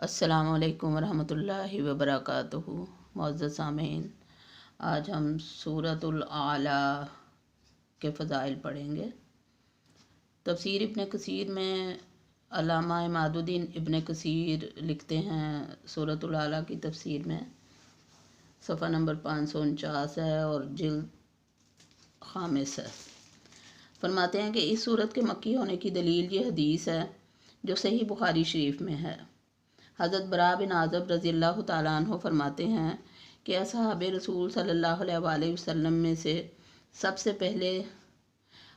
السلام علیکم ورحمۃ اللہ وبرکاتہ۔ معزز سامعین، آج ہم سورۃ الاعلیٰ کے فضائل پڑھیں گے۔ تفسیر ابن کثیر میں علامہ عماد الدین ابن کثیر لکھتے ہیں سورۃ الاعلیٰ کی تفسیر میں صفحہ نمبر 549 ہے اور جلد خامس ہے۔ فرماتے ہیں کہ اس سورت کے مکی ہونے کی دلیل یہ حدیث ہے جو صحیح بخاری شریف میں ہے۔ حضرت براء بن عازب رضی اللہ تعالیٰ عنہ فرماتے ہیں کہ اصحاب رسول صلی اللہ علیہ وآلہ وسلم میں سے سب سے پہلے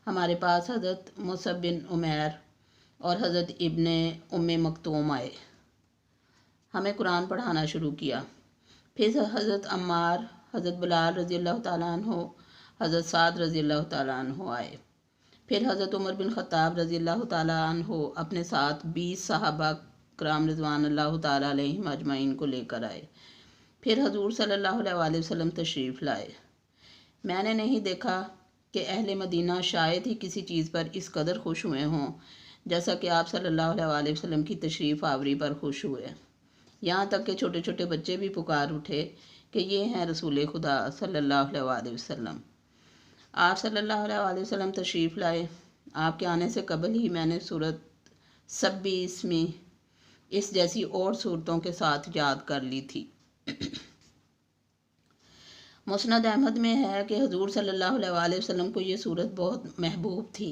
ہمارے پاس حضرت مصعب بن عمیر اور حضرت ابن ام مکتوم آئے، ہمیں قرآن پڑھانا شروع کیا۔ پھر حضرت عمار، حضرت بلال رضی اللہ تعالیٰ عنہ، حضرت سعد رضی اللہ تعالیٰ عنہ آئے۔ پھر حضرت عمر بن خطاب رضی اللہ تعالیٰ عنہ اپنے ساتھ 20 صحابہ کرام رضوان اللہ تعالیٰ علیہم اجمعین کو لے کر آئے۔ پھر حضور صلی اللہ علیہ وآلہ وسلم تشریف لائے۔ میں نے نہیں دیکھا کہ اہل مدینہ شاید ہی کسی چیز پر اس قدر خوش ہوئے ہوں جیسا کہ آپ صلی اللہ علیہ وآلہ وسلم کی تشریف آوری پر خوش ہوئے، یہاں تک کہ چھوٹے چھوٹے بچے بھی پکار اٹھے کہ یہ ہیں رسول خدا صلی اللہ علیہ وآلہ وسلم۔ آپ صلی اللہ علیہ وآلہ وسلم تشریف لائے۔ آپ کے آنے سے قبل ہی میں نے سورت سبی اسمی اس جیسی اور صورتوں کے ساتھ یاد کر لی تھی۔ مسند احمد میں ہے کہ حضور صلی اللہ علیہ وآلہ وسلم کو یہ صورت بہت محبوب تھی۔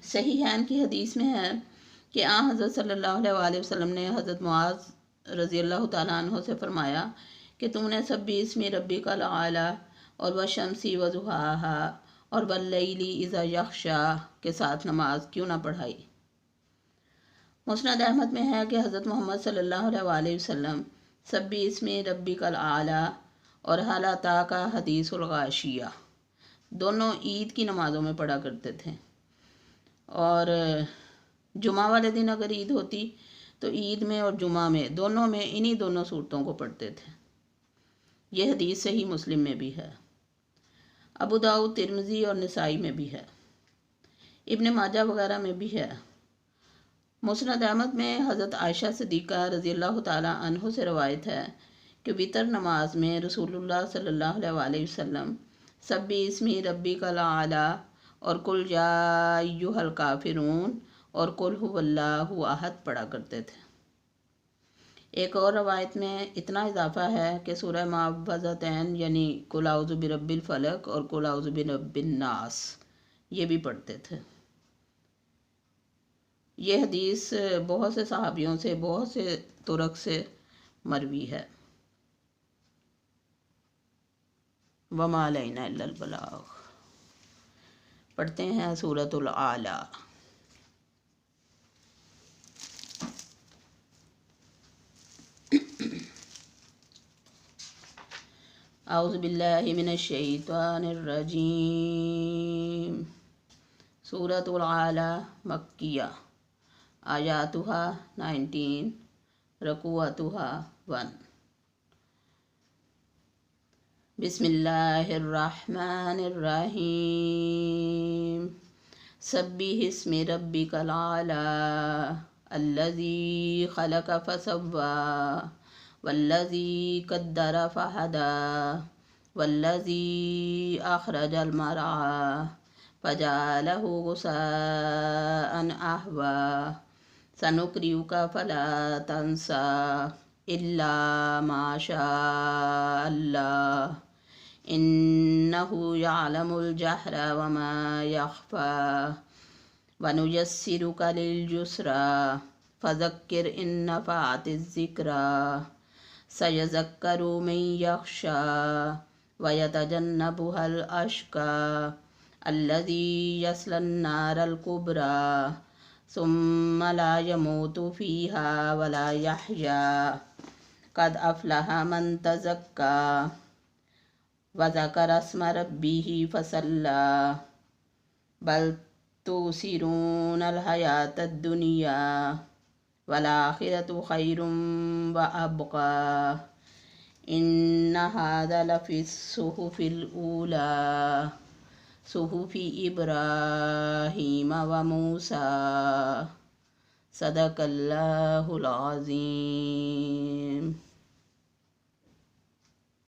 صحیحین کی حدیث میں ہے کہ حضرت صلی اللہ علیہ وآلہ وسلم نے حضرت معاذ رضی اللہ تعالیٰ عنہ سے فرمایا کہ تم نے سبح اسم ربک الاعلی اور والشمس وضحاہا اور واللیل اذا یغشی کے ساتھ نماز کیوں نہ پڑھائی۔ مسند احمد میں ہے کہ حضرت محمد صلی اللہ علیہ وآلہ وسلم سبح اسم ربک الاعلی اور حل اتاک حدیث الغاشیہ دونوں عید کی نمازوں میں پڑھا کرتے تھے، اور جمعہ والے دن اگر عید ہوتی تو عید میں اور جمعہ میں دونوں میں انہی دونوں صورتوں کو پڑھتے تھے۔ یہ حدیث صحیح مسلم میں بھی ہے، ابو داؤد، ترمذی اور نسائی میں بھی ہے، ابن ماجہ وغیرہ میں بھی ہے۔ مسند احمد میں حضرت عائشہ صدیقہ رضی اللہ تعالیٰ عنہ سے روایت ہے کہ وتر نماز میں رسول اللہ صلی اللہ علیہ وآلہ وسلم سبح اسم ربک الاعلی اور قل یا ایھا الکافرون اور قل ھو اللہ احد پڑھا کرتے تھے۔ ایک اور روایت میں اتنا اضافہ ہے کہ سورہ معوذتین یعنی قل اعوذ برب الفلق اور قل اعوذ برب الناس یہ بھی پڑھتے تھے۔ یہ حدیث بہت سے صحابیوں سے بہت سے طرق سے مروی ہے۔ وما علینا الا البلاغ۔ پڑھتے ہیں سورۃ الاعلیٰ۔ اعوذ باللہ من الشیطان الرجیم۔ سورۃ الاعلیٰ مکیہ، آیاتہا 19، رکوعتہا 1۔ بسم اللہ الرحمن الرحیم۔ سبح اسم ربک الاعلی الذی خلق فسوی والذی قدر فہدی والذی اخرج المرعی فجعلہ غثاء احوی سنقرئک فلا تنسی الا ما شاء اللہ انہ یعلم الجہر وما یخفی ونیسرک للیسری فذکر ان نفعت الذکری سیذکر من یخشی ویتجنبها الاشقی الذی یصلی النار الکبری ثم لا يموت فیہا ولا یحیی قد افلح من تزکی وذکر اسم ربہ فصلی بل تؤثرون الحیاۃ الدنیا والآخرۃ خیر وابقی ان ھذا لفی الصحف الاولی صحف ابراہیم و موسیٰ صدق اللہ العظیم.